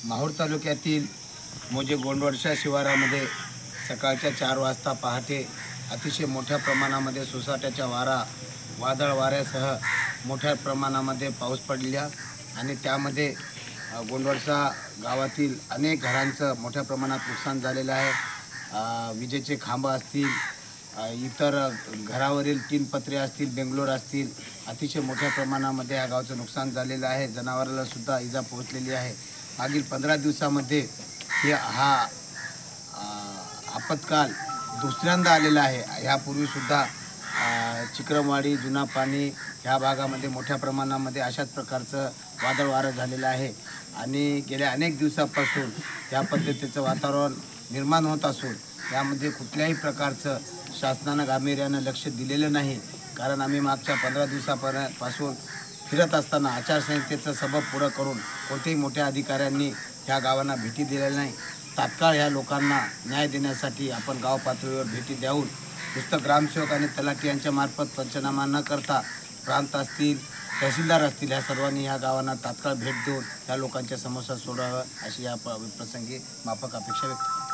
माहूर तालुक्यातील मोजे गोंडवडशा शिवारामध्ये सकाळच्या 4 वाजता पहाटे अतिशय मोठ्या प्रमाणामध्ये सोसाट्याच्या वादळ वाऱ्यासह मोठ्या प्रमाणामध्ये पाऊस पडला आणि त्यामध्ये गोंडवडशा गावातील अनेक घरांचं मोठ्या प्रमाणात नुकसान झालेलं आहे। विजेचे खांब असतील, इतर घरावरील 3 पत्रे असतील, बेंगलोर असतील, अतिशय मोठ्या प्रमाणामध्ये या गावचं नुकसान झालेलं आहे। जनावराला सुद्धा इजा पोहोचलेली आहे। मागील 15 दिवसामध्ये हा आपत्काल दुसऱ्यांदा आलेला आहे। यापूर्वीसुद्धा चिक्रमवाडी, जुना पाणी ह्या भागामध्ये मोठ्या प्रमाणामध्ये अशाच प्रकारचं वादळ वारं झालेलं आहे आणि गेल्या अनेक दिवसापासून या पद्धतीचं वातावरण निर्माण होत असून यामध्ये कुठल्याही प्रकारचं शासनानं गांभीर्यानं लक्ष दिलेलं नाही। कारण आम्ही मागच्या 15 दिवसापासून फिरत असताना आचारसंहितेचं सबब पुढं करून कोणत्याही मोठ्या अधिकाऱ्यांनी ह्या गावांना भेटी दिलेल्या नाही। तात्काळ ह्या लोकांना न्याय देण्यासाठी आपण गाव पातळीवर भेटी द्यावून नुसतं ग्रामसेवक आणि तलाठी यांच्या मार्फत पंचनामा न करता प्रांत असतील, तहसीलदार असतील, ह्या सर्वांनी ह्या गावांना तात्काळ भेट देऊन ह्या लोकांच्या समस्या सोडाव्या अशी या प्रसंगी माफक अपेक्षा व्यक्त